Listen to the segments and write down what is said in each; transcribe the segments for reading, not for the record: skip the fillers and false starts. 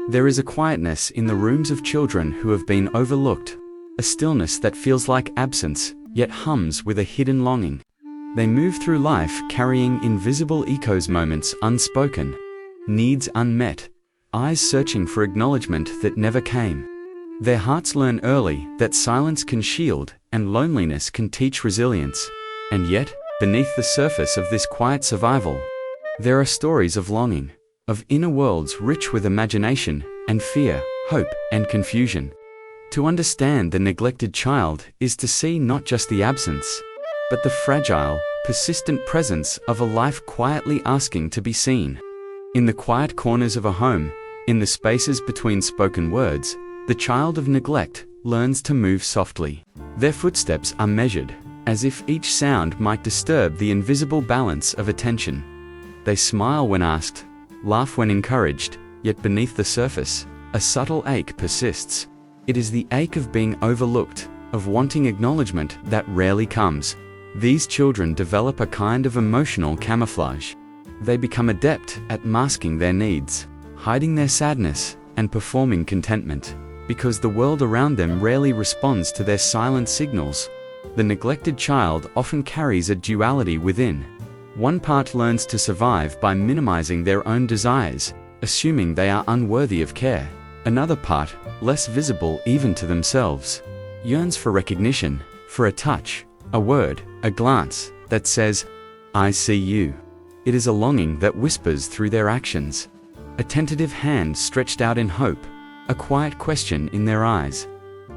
There is a quietness in the rooms of children who have been overlooked, a stillness that feels like absence, yet hums with a hidden longing. They move through life carrying invisible echoes, moments unspoken, needs unmet, eyes searching for acknowledgement that never came. Their hearts learn early that silence can shield and loneliness can teach resilience. And yet, beneath the surface of this quiet survival, there are stories of longing, of inner worlds rich with imagination and fear, hope and confusion. To understand the neglected child is to see not just the absence, but the fragile, persistent presence of a life quietly asking to be seen. In the quiet corners of a home, in the spaces between spoken words, the child of neglect learns to move softly. Their footsteps are measured, as if each sound might disturb the invisible balance of attention. They smile when asked, laugh when encouraged, yet beneath the surface, a subtle ache persists. It is the ache of being overlooked, of wanting acknowledgement that rarely comes. These children develop a kind of emotional camouflage. They become adept at masking their needs, hiding their sadness, and performing contentment, because the world around them rarely responds to their silent signals. The neglected child often carries a duality within. One part learns to survive by minimizing their own desires, assuming they are unworthy of care. Another part, less visible even to themselves, yearns for recognition, for a touch, a word, a glance that says, "I see you." It is a longing that whispers through their actions, a tentative hand stretched out in hope, a quiet question in their eyes,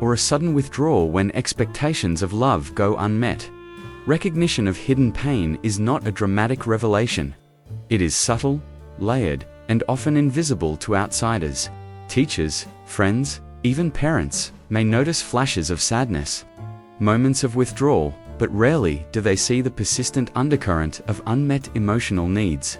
or a sudden withdrawal when expectations of love go unmet. Recognition of hidden pain is not a dramatic revelation. It is subtle, layered, and often invisible to outsiders. Teachers, friends, even parents may notice flashes of sadness, moments of withdrawal, but rarely do they see the persistent undercurrent of unmet emotional needs.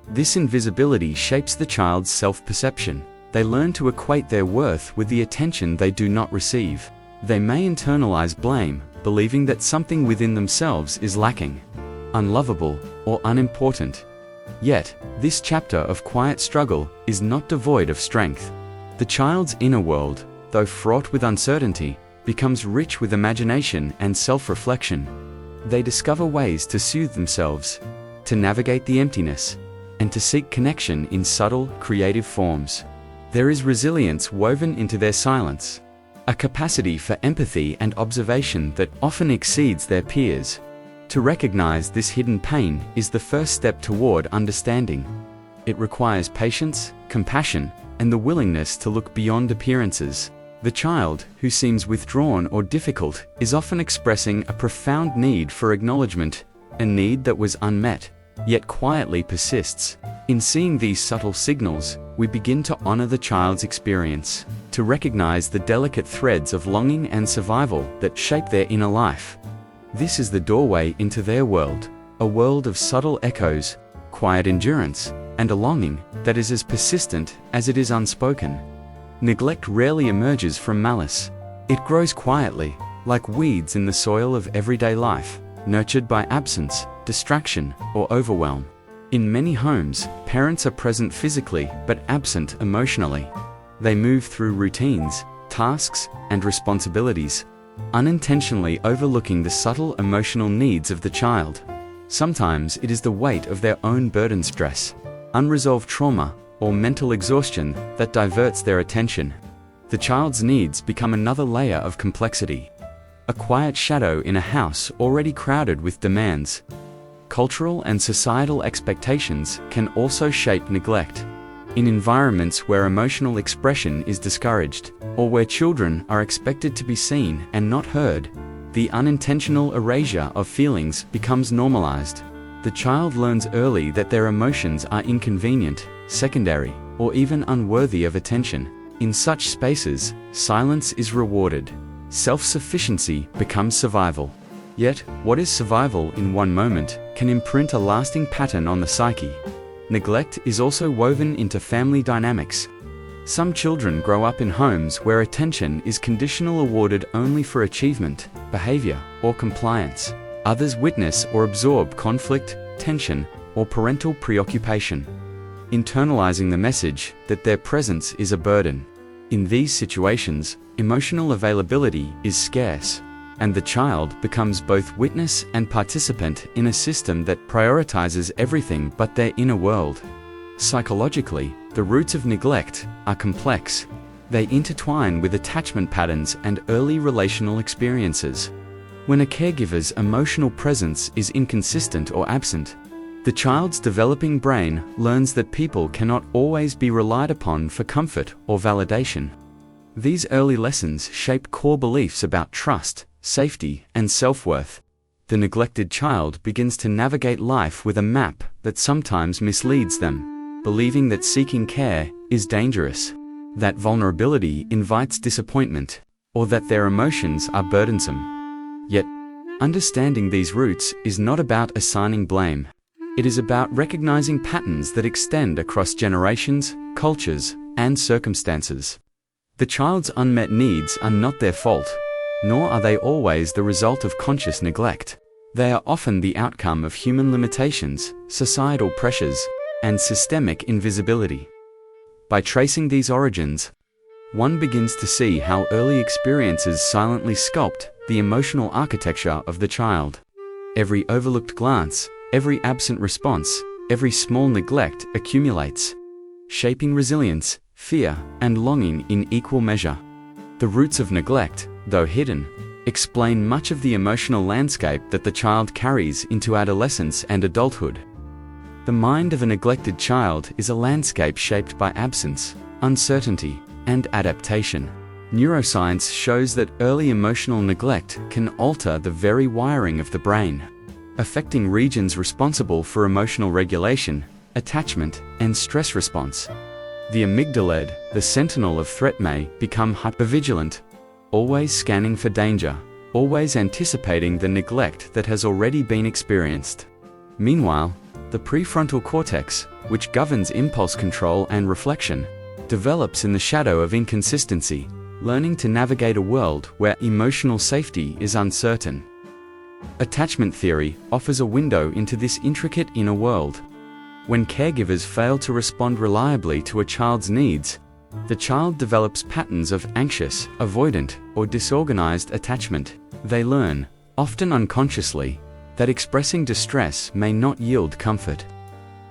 This invisibility shapes the child's self-perception. They learn to equate their worth with the attention they do not receive. They may internalize blame, believing that something within themselves is lacking, unlovable, or unimportant. Yet, this chapter of quiet struggle is not devoid of strength. The child's inner world, though fraught with uncertainty, becomes rich with imagination and self-reflection. They discover ways to soothe themselves, to navigate the emptiness, and to seek connection in subtle, creative forms. There is resilience woven into their silence, a capacity for empathy and observation that often exceeds their peers. To recognize this hidden pain is the first step toward understanding. It requires patience, compassion, and the willingness to look beyond appearances. The child, who seems withdrawn or difficult, is often expressing a profound need for acknowledgement, a need that was unmet, yet quietly persists. In seeing these subtle signals, we begin to honor the child's experience, to recognize the delicate threads of longing and survival that shape their inner life. This is the doorway into their world, a world of subtle echoes, quiet endurance, and a longing that is as persistent as it is unspoken. Neglect rarely emerges from malice. It grows quietly, like weeds in the soil of everyday life, nurtured by absence, distraction, or overwhelm. In many homes, parents are present physically but absent emotionally. They move through routines, tasks, and responsibilities, unintentionally overlooking the subtle emotional needs of the child. Sometimes it is the weight of their own burden, stress, unresolved trauma, or mental exhaustion that diverts their attention. The child's needs become another layer of complexity, a quiet shadow in a house already crowded with demands. Cultural and societal expectations can also shape neglect. In environments where emotional expression is discouraged, or where children are expected to be seen and not heard, the unintentional erasure of feelings becomes normalized. The child learns early that their emotions are inconvenient, secondary, or even unworthy of attention. In such spaces, silence is rewarded. Self-sufficiency becomes survival. Yet, what is survival in one moment can imprint a lasting pattern on the psyche. Neglect is also woven into family dynamics. Some children grow up in homes where attention is conditional, awarded only for achievement, behavior, or compliance. Others witness or absorb conflict, tension, or parental preoccupation. internalizing the message that their presence is a burden. In these situations, emotional availability is scarce, and the child becomes both witness and participant in a system that prioritizes everything but their inner world. Psychologically, the roots of neglect are complex. They intertwine with attachment patterns and early relational experiences. When a caregiver's emotional presence is inconsistent or absent, the child's developing brain learns that people cannot always be relied upon for comfort or validation. These early lessons shape core beliefs about trust, safety, and self-worth. The neglected child begins to navigate life with a map that sometimes misleads them, believing that seeking care is dangerous, that vulnerability invites disappointment, or that their emotions are burdensome. Yet, understanding these roots is not about assigning blame. It is about recognizing patterns that extend across generations, cultures, and circumstances. The child's unmet needs are not their fault, nor are they always the result of conscious neglect. They are often the outcome of human limitations, societal pressures, and systemic invisibility. By tracing these origins, one begins to see how early experiences silently sculpt the emotional architecture of the child. Every overlooked glance, every absent response, every small neglect accumulates, shaping resilience, fear, and longing in equal measure. The roots of neglect, though hidden, explain much of the emotional landscape that the child carries into adolescence and adulthood. The mind of a neglected child is a landscape shaped by absence, uncertainty, and adaptation. Neuroscience shows that early emotional neglect can alter the very wiring of the brain, affecting regions responsible for emotional regulation, attachment, and stress response. The amygdala, the sentinel of threat, may become hypervigilant, always scanning for danger, always anticipating the neglect that has already been experienced. Meanwhile, the prefrontal cortex, which governs impulse control and reflection, develops in the shadow of inconsistency, learning to navigate a world where emotional safety is uncertain. Attachment theory offers a window into this intricate inner world. When caregivers fail to respond reliably to a child's needs, the child develops patterns of anxious, avoidant, or disorganized attachment. They learn, often unconsciously, that expressing distress may not yield comfort,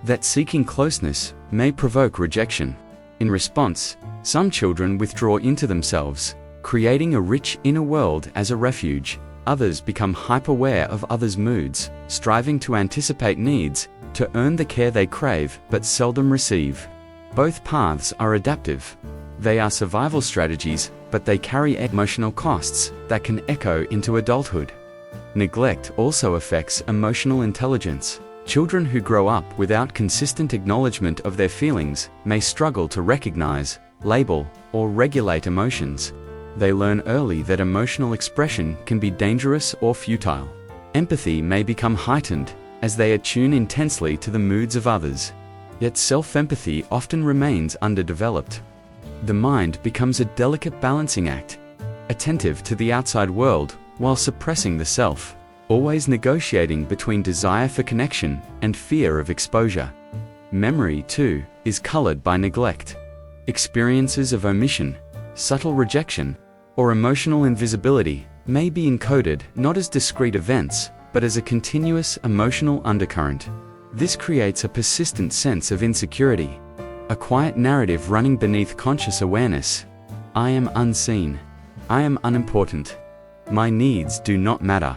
that seeking closeness may provoke rejection. In response, some children withdraw into themselves, creating a rich inner world as a refuge. Others become hyper-aware of others' moods, striving to anticipate needs, to earn the care they crave but seldom receive. Both paths are adaptive. They are survival strategies, but they carry emotional costs that can echo into adulthood. Neglect also affects emotional intelligence. Children who grow up without consistent acknowledgement of their feelings may struggle to recognize, label, or regulate emotions. They learn early that emotional expression can be dangerous or futile. Empathy may become heightened as they attune intensely to the moods of others. Yet self-empathy often remains underdeveloped. The mind becomes a delicate balancing act, attentive to the outside world while suppressing the self, always negotiating between desire for connection and fear of exposure. Memory, too, is colored by neglect. Experiences of omission, subtle rejection, or emotional invisibility may be encoded not as discrete events, but as a continuous emotional undercurrent. This creates a persistent sense of insecurity, a quiet narrative running beneath conscious awareness. I am unseen. I am unimportant. My needs do not matter.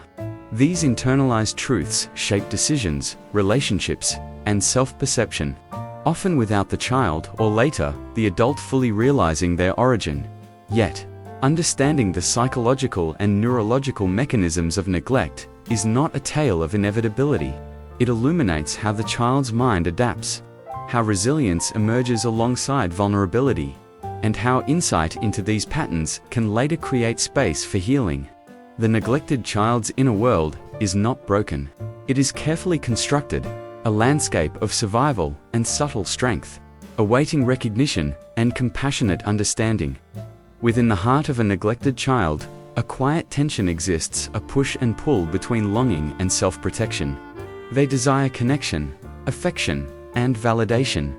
These internalized truths shape decisions, relationships, and self-perception, often without the child or later, the adult fully realizing their origin. Yet, understanding the psychological and neurological mechanisms of neglect is not a tale of inevitability. It illuminates how the child's mind adapts, how resilience emerges alongside vulnerability, and how insight into these patterns can later create space for healing. The neglected child's inner world is not broken. It is carefully constructed, a landscape of survival and subtle strength, awaiting recognition and compassionate understanding. Within the heart of a neglected child, a quiet tension exists, a push and pull between longing and self-protection. They desire connection, affection, and validation,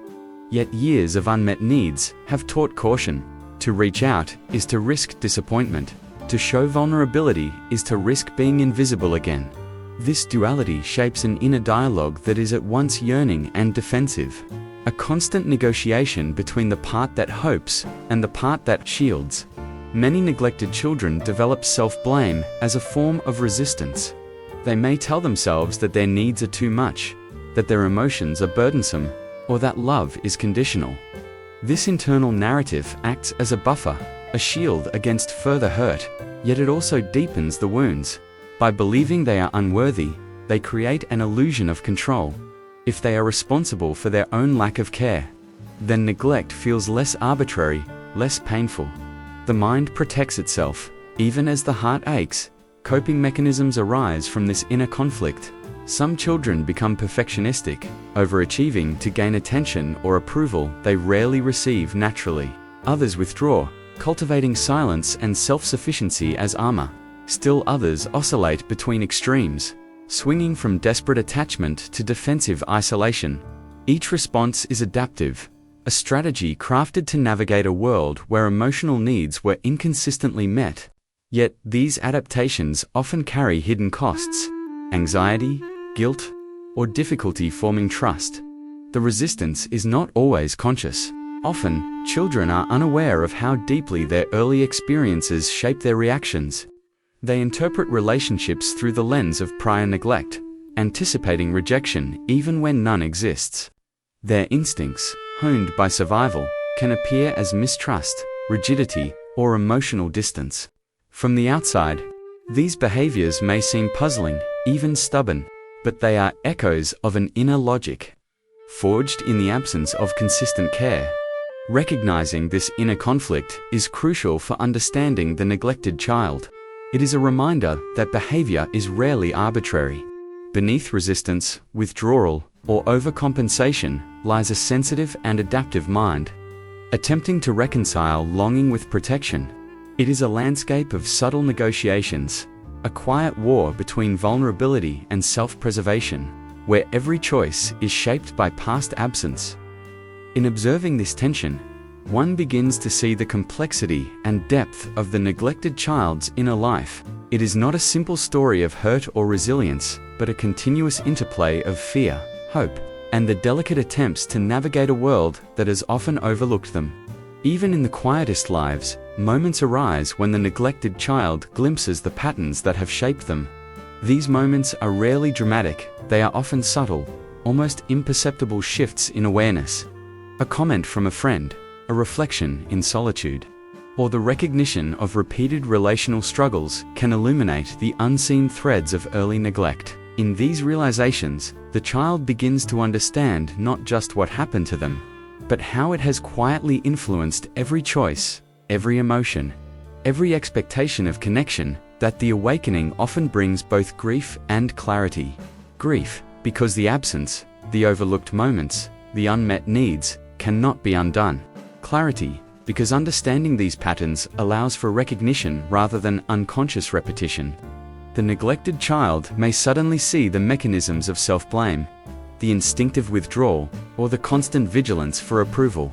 Yet years of unmet needs have taught caution. To reach out is to risk disappointment. To show vulnerability is to risk being invisible again. This duality shapes an inner dialogue that is at once yearning and defensive, a constant negotiation between the part that hopes and the part that shields. Many neglected children develop self-blame as a form of resistance. They may tell themselves that their needs are too much, that their emotions are burdensome, or that love is conditional. This internal narrative acts as a buffer, a shield against further hurt, yet it also deepens the wounds. By believing they are unworthy, they create an illusion of control. If they are responsible for their own lack of care, then neglect feels less arbitrary, less painful. The mind protects itself, even as the heart aches. Coping mechanisms arise from this inner conflict. Some children become perfectionistic, overachieving to gain attention or approval they rarely receive naturally. Others withdraw, cultivating silence and self-sufficiency as armor. Still others oscillate between extremes, swinging from desperate attachment to defensive isolation. Each response is adaptive, a strategy crafted to navigate a world where emotional needs were inconsistently met. Yet these adaptations often carry hidden costs: anxiety, guilt, or difficulty forming trust. The resistance is not always conscious. Often, children are unaware of how deeply their early experiences shape their reactions. They interpret relationships through the lens of prior neglect, anticipating rejection even when none exists. Their instincts, honed by survival, can appear as mistrust, rigidity, or emotional distance. From the outside, these behaviors may seem puzzling, even stubborn, but they are echoes of an inner logic, forged in the absence of consistent care. Recognizing this inner conflict is crucial for understanding the neglected child. It is a reminder that behavior is rarely arbitrary. Beneath resistance, withdrawal, or overcompensation lies a sensitive and adaptive mind, attempting to reconcile longing with protection. It is a landscape of subtle negotiations, a quiet war between vulnerability and self-preservation, where every choice is shaped by past absence. In observing this tension, one begins to see the complexity and depth of the neglected child's inner life. It is not a simple story of hurt or resilience, but a continuous interplay of fear, hope, and the delicate attempts to navigate a world that has often overlooked them. Even in the quietest lives, moments arise when the neglected child glimpses the patterns that have shaped them. These moments are rarely dramatic, they are often subtle, almost imperceptible shifts in awareness. A comment from a friend, a reflection in solitude, or the recognition of repeated relational struggles can illuminate the unseen threads of early neglect. In these realizations, the child begins to understand not just what happened to them, but how it has quietly influenced every choice, every emotion, every expectation of connection. That the awakening often brings both grief and clarity. Grief, because the absence, the overlooked moments, the unmet needs, cannot be undone. Clarity, because understanding these patterns allows for recognition rather than unconscious repetition. The neglected child may suddenly see the mechanisms of self-blame, the instinctive withdrawal, or the constant vigilance for approval.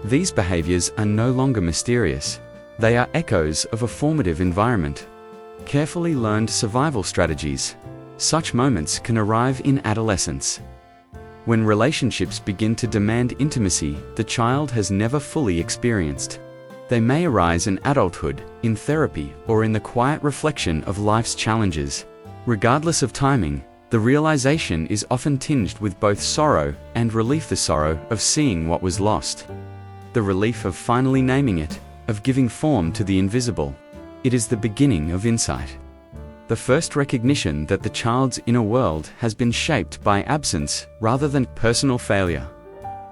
These behaviors are no longer mysterious. They are echoes of a formative environment, carefully learned survival strategies. Such moments can arrive in adolescence, when relationships begin to demand intimacy the child has never fully experienced. They may arise in adulthood, in therapy, or in the quiet reflection of life's challenges. Regardless of timing, the realization is often tinged with both sorrow and relief. The sorrow of seeing what was lost, the relief of finally naming it, of giving form to the invisible. It is the beginning of insight, the first recognition that the child's inner world has been shaped by absence rather than personal failure.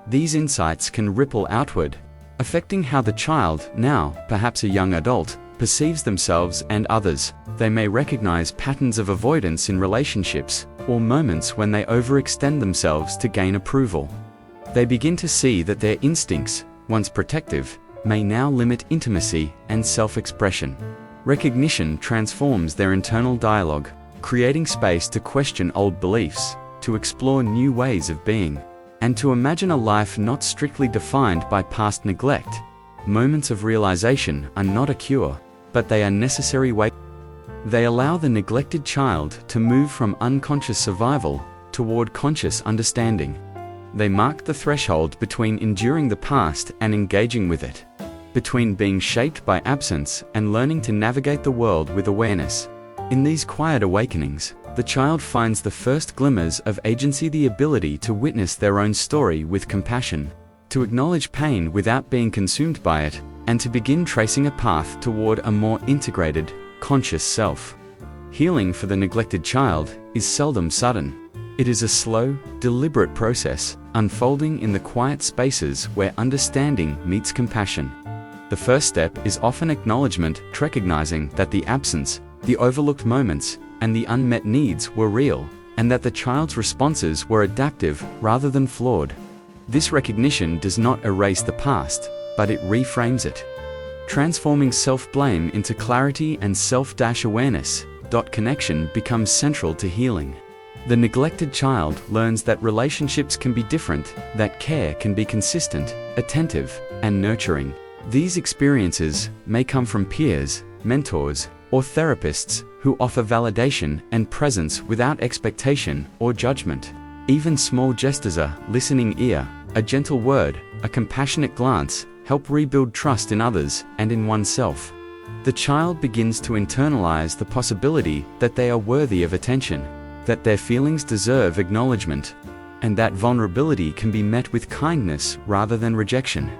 These insights can ripple outward, affecting how the child, now perhaps a young adult, perceives themselves and others. They may recognize patterns of avoidance in relationships, or moments when they overextend themselves to gain approval. They begin to see that their instincts, once protective, may now limit intimacy and self-expression. Recognition transforms their internal dialogue, creating space to question old beliefs, to explore new ways of being. and to imagine a life not strictly defined by past neglect. Moments of realization are not a cure, but they are necessary ways. They allow the neglected child to move from unconscious survival toward conscious understanding. They mark the threshold between enduring the past and engaging with it, between being shaped by absence and learning to navigate the world with awareness. In these quiet awakenings, the child finds the first glimmers of agency, the ability to witness their own story with compassion, to acknowledge pain without being consumed by it, and to begin tracing a path toward a more integrated, conscious self. Healing for the neglected child is seldom sudden. It is a slow, deliberate process, unfolding in the quiet spaces where understanding meets compassion. The first step is often acknowledgement, recognizing that the absence, the overlooked moments, and the unmet needs were real, and that the child's responses were adaptive rather than flawed. This recognition does not erase the past, but it reframes it, transforming self-blame into clarity and self-awareness. Connection becomes central to healing. The neglected child learns that relationships can be different, that care can be consistent, attentive, and nurturing. These experiences may come from peers, mentors, or therapists who offer validation and presence without expectation or judgment. Even small gestures, a listening ear, a gentle word, a compassionate glance, help rebuild trust in others and in oneself. The child begins to internalize the possibility that they are worthy of attention, that their feelings deserve acknowledgement, and that vulnerability can be met with kindness rather than rejection.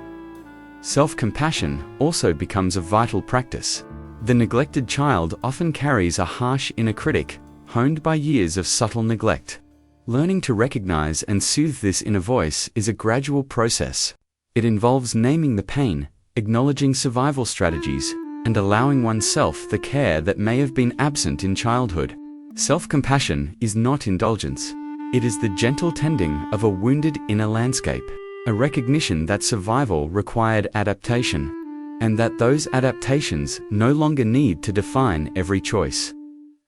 Self-compassion also becomes a vital practice. The neglected child often carries a harsh inner critic, honed by years of subtle neglect. Learning to recognize and soothe this inner voice is a gradual process. It involves naming the pain, acknowledging survival strategies, and allowing oneself the care that may have been absent in childhood. Self-compassion is not indulgence. It is the gentle tending of a wounded inner landscape, a recognition that survival required adaptation, and that those adaptations no longer need to define every choice.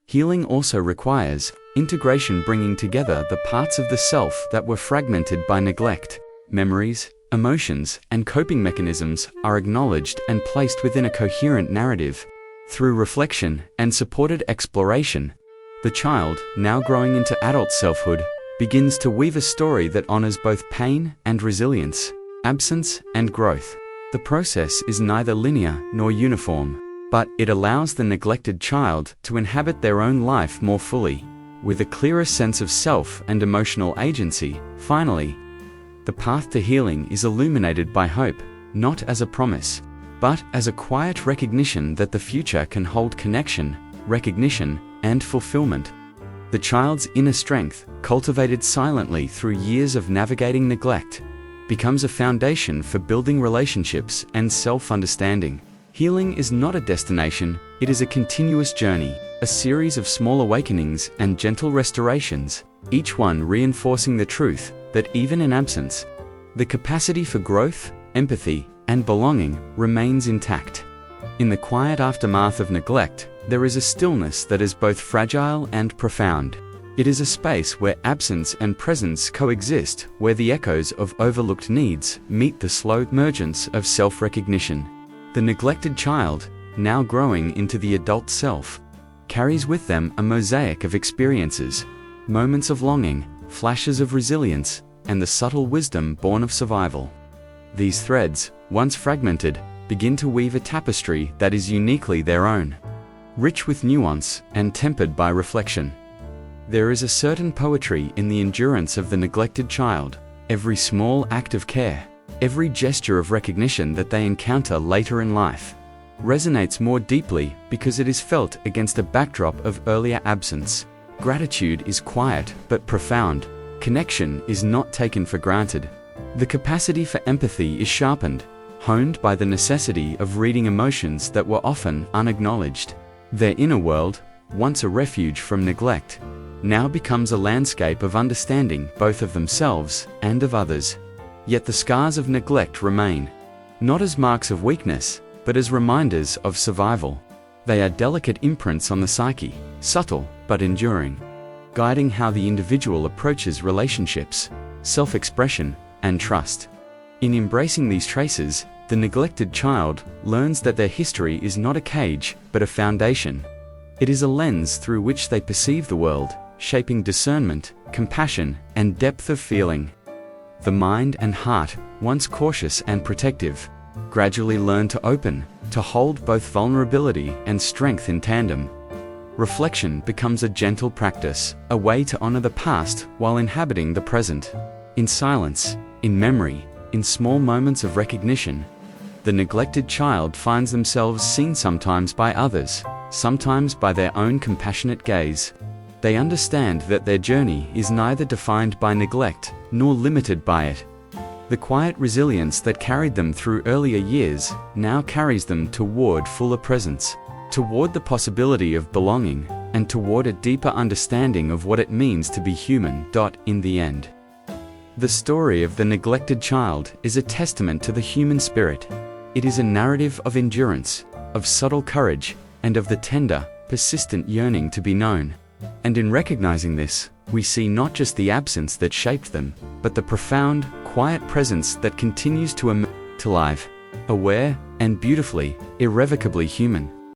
Healing also requires integration, bringing together the parts of the self that were fragmented by neglect. Memories, emotions, and coping mechanisms are acknowledged and placed within a coherent narrative. Through reflection and supported exploration, the child, now growing into adult selfhood, begins to weave a story that honors both pain and resilience, absence and growth. The process is neither linear nor uniform, but it allows the neglected child to inhabit their own life more fully, with a clearer sense of self and emotional agency. Finally, the path to healing is illuminated by hope, not as a promise, but as a quiet recognition that the future can hold connection, recognition, and fulfillment. The child's inner strength, cultivated silently through years of navigating neglect, becomes a foundation for building relationships and self-understanding. Healing is not a destination, it is a continuous journey, a series of small awakenings and gentle restorations, each one reinforcing the truth that even in absence, the capacity for growth, empathy, and belonging remains intact. In the quiet aftermath of neglect, there is a stillness that is both fragile and profound. It is a space where absence and presence coexist, where the echoes of overlooked needs meet the slow emergence of self-recognition. The neglected child, now growing into the adult self, carries with them a mosaic of experiences, moments of longing, flashes of resilience, and the subtle wisdom born of survival. These threads, once fragmented, begin to weave a tapestry that is uniquely their own, rich with nuance and tempered by reflection. There is a certain poetry in the endurance of the neglected child. Every small act of care, every gesture of recognition that they encounter later in life, resonates more deeply because it is felt against a backdrop of earlier absence. Gratitude is quiet but profound. Connection is not taken for granted. The capacity for empathy is sharpened, honed by the necessity of reading emotions that were often unacknowledged. Their inner world, once a refuge from neglect, now becomes a landscape of understanding both of themselves and of others. Yet the scars of neglect remain, not as marks of weakness, but as reminders of survival. They are delicate imprints on the psyche, subtle but enduring, guiding how the individual approaches relationships, self-expression, and trust. In embracing these traces, the neglected child learns that their history is not a cage, but a foundation. It is a lens through which they perceive the world, shaping discernment, compassion, and depth of feeling. The mind and heart, once cautious and protective, gradually learn to open, to hold both vulnerability and strength in tandem. Reflection becomes a gentle practice, a way to honor the past while inhabiting the present. In silence, in memory, in small moments of recognition, the neglected child finds themselves seen sometimes by others, sometimes by their own compassionate gaze. They understand that their journey is neither defined by neglect nor limited by it. The quiet resilience that carried them through earlier years now carries them toward fuller presence, toward the possibility of belonging, and toward a deeper understanding of what it means to be human. In the end, the story of the neglected child is a testament to the human spirit. It is a narrative of endurance, of subtle courage, and of the tender, persistent yearning to be known. And in recognizing this, we see not just the absence that shaped them, but the profound, quiet presence that continues to emerge to life, aware and beautifully, irrevocably human.